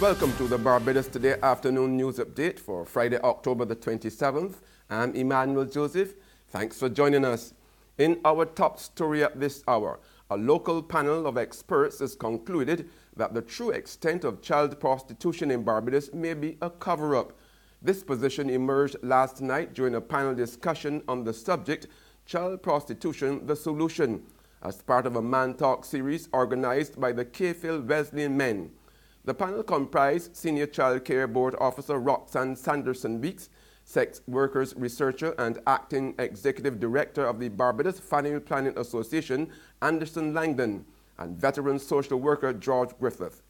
Welcome to the Barbados Today afternoon news update for Friday, October the 27th. I'm Emmanuel Joseph. Thanks for joining us. In our top story at this hour, a local panel of experts has concluded that the true extent of child prostitution in Barbados may be a cover-up. This position emerged last night during a panel discussion on the subject, Child Prostitution, the Solution, as part of a Man Talk series organized by the K-Phil Wesleyan Men. The panel comprised Senior Child Care Board Officer Roxanne Sanderson-Weeks, sex workers researcher and acting executive director of the Barbados Family Planning Association, Anderson Langdon, and veteran social worker George Griffith.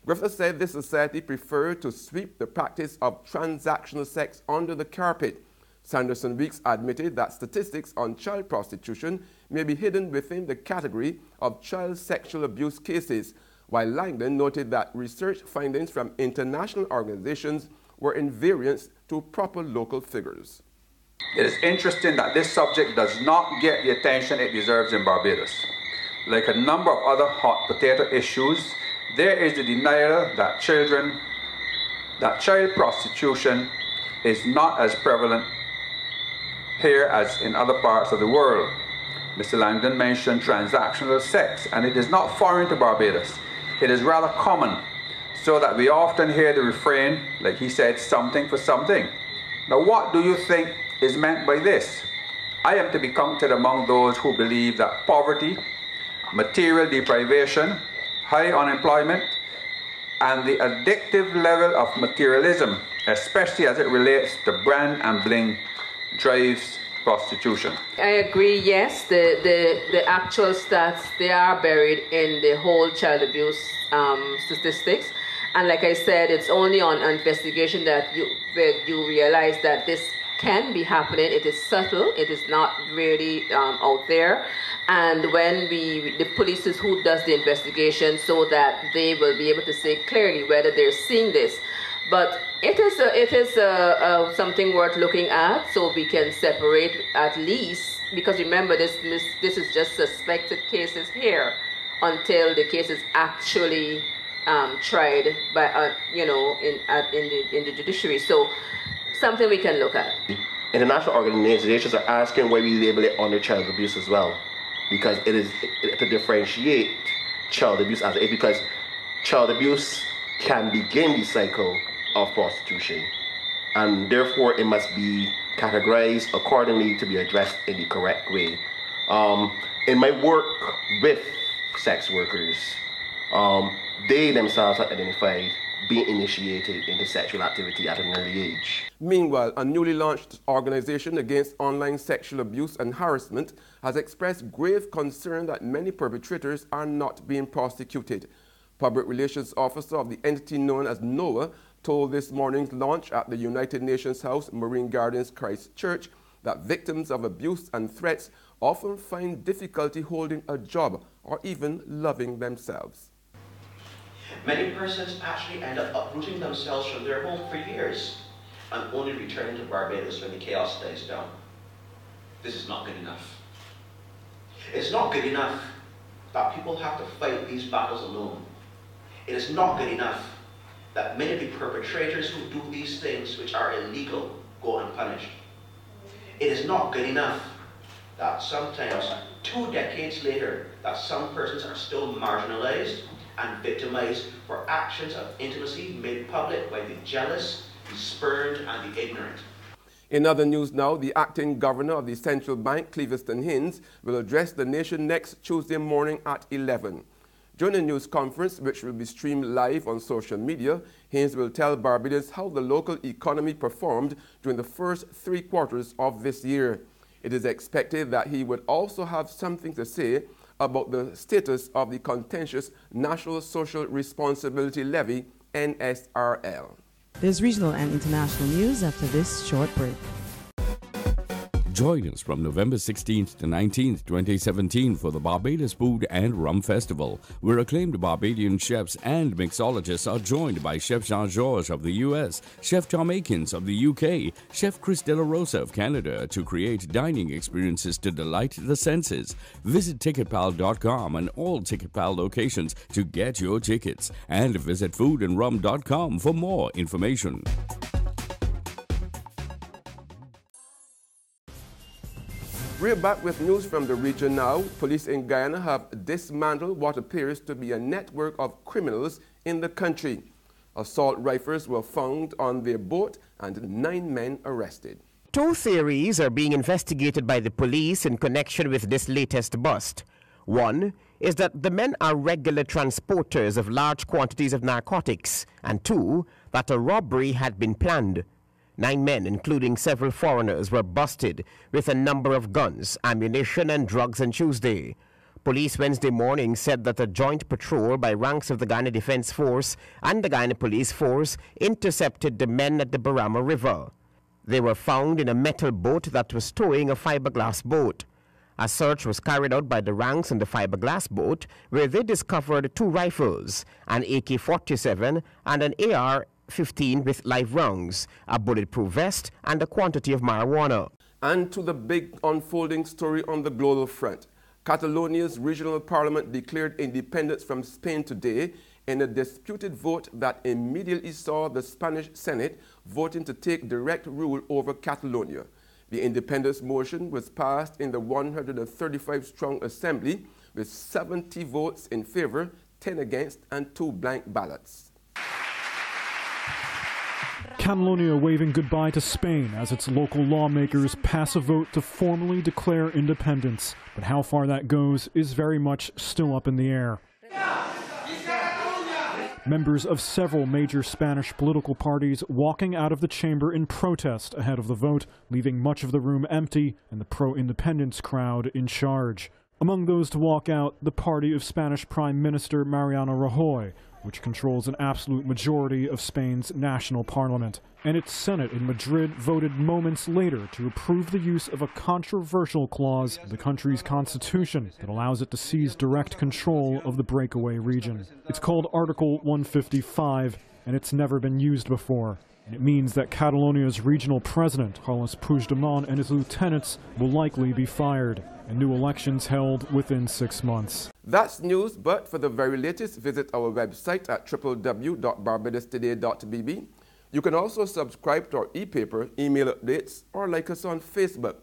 Griffith said this society preferred to sweep the practice of transactional sex under the carpet. Sanderson-Weeks admitted that statistics on child prostitution may be hidden within the category of child sexual abuse cases, while Langdon noted that research findings from international organizations were in variance to proper local figures. It is interesting that this subject does not get the attention it deserves in Barbados. Like a number of other hot potato issues, there is the denial that child prostitution is not as prevalent here as in other parts of the world. Mr. Langdon mentioned transactional sex, and it is not foreign to Barbados. It is rather common, so that we often hear the refrain, like he said, something for something. Now, what do you think is meant by this? I am to be counted among those who believe that poverty, material deprivation, high unemployment, and the addictive level of materialism, especially as it relates to brand and bling, drives prostitution. I agree, yes, the actual stats, they are buried in the whole child abuse statistics. And like I said, it's only on investigation that you realize that this can be happening. It is subtle, it is not really out there. And when the police is who does the investigation, so that they will be able to say clearly whether they're seeing this. But it is something worth looking at, so we can separate at least, because remember this is just suspected cases here until the case is actually tried by in the judiciary. So something we can look at. International organizations are asking why we label it under child abuse as well, because it is to differentiate child abuse as it, because child abuse can begin the cycle of prostitution, and therefore it must be categorized accordingly to be addressed in the correct way. In my work with sex workers, they themselves are identified being initiated into sexual activity at an early age. Meanwhile, a newly launched organization against online sexual abuse and harassment has expressed grave concern that many perpetrators are not being prosecuted. Public Relations Officer of the entity known as NOAA told this morning's launch at the United Nations House, Marine Gardens, Christchurch, that victims of abuse and threats often find difficulty holding a job or even loving themselves. Many persons actually end up uprooting themselves from their home for years and only returning to Barbados when the chaos dies down. This is not good enough. It's not good enough that people have to fight these battles alone. It is not good enough that many of the perpetrators who do these things which are illegal go unpunished. It is not good enough that sometimes 2 decades later that some persons are still marginalized and victimized for actions of intimacy made public by the jealous, the spurned and the ignorant. In other news now, the acting governor of the central bank, Cleviston Hinds, will address the nation next Tuesday morning at 11. During a news conference, which will be streamed live on social media, Hinds will tell Barbadians how the local economy performed during the first 3 quarters of this year. It is expected that he would also have something to say about the status of the contentious National Social Responsibility Levy, NSRL. There's regional and international news after this short break. Join us from November 16th to 19th, 2017 for the Barbados Food and Rum Festival, where acclaimed Barbadian chefs and mixologists are joined by Chef Jean-Georges of the US, Chef Tom Akins of the UK, Chef Chris De La Rosa of Canada to create dining experiences to delight the senses. Visit ticketpal.com and all TicketPal locations to get your tickets, and visit foodandrum.com for more information. We're back with news from the region now. Police in Guyana have dismantled what appears to be a network of criminals in the country. Assault rifles were found on their boat and 9 men arrested. 2 theories are being investigated by the police in connection with this latest bust. One is that the men are regular transporters of large quantities of narcotics, and 2, that a robbery had been planned. 9 men, including several foreigners, were busted with a number of guns, ammunition, and drugs on Tuesday. Police Wednesday morning said that a joint patrol by ranks of the Guyana Defense Force and the Guyana Police Force intercepted the men at the Barama River. They were found in a metal boat that was towing a fiberglass boat. A search was carried out by the ranks on the fiberglass boat, where they discovered 2 rifles, an AK-47 and an AR-15 with live rounds, a bulletproof vest, and a quantity of marijuana. And to the big unfolding story on the global front. Catalonia's regional parliament declared independence from Spain today in a disputed vote that immediately saw the Spanish Senate voting to take direct rule over Catalonia. The independence motion was passed in the 135-strong assembly with 70 votes in favor, 10 against, and 2 blank ballots. Catalonia waving goodbye to Spain as its local lawmakers pass a vote to formally declare independence. But how far that goes is very much still up in the air. Members of several major Spanish political parties walking out of the chamber in protest ahead of the vote, leaving much of the room empty and the pro-independence crowd in charge. Among those to walk out, the party of Spanish Prime Minister Mariano Rajoy, which controls an absolute majority of Spain's national parliament. And its Senate in Madrid voted moments later to approve the use of a controversial clause in the country's constitution that allows it to seize direct control of the breakaway region. It's called Article 155, and it's never been used before. And it means that Catalonia's regional president, Carles Puigdemont, and his lieutenants will likely be fired, and new elections held within 6 months. That's news, but for the very latest, visit our website at www.barbadostoday.bb. You can also subscribe to our e-paper, email updates, or like us on Facebook.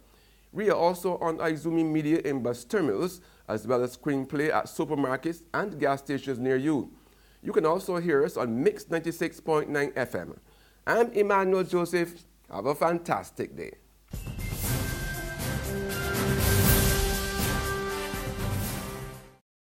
We are also on Izumi Media in bus terminals, as well as screenplay at supermarkets and gas stations near you. You can also hear us on Mix 96.9 FM. I'm Emmanuel Joseph. Have a fantastic day.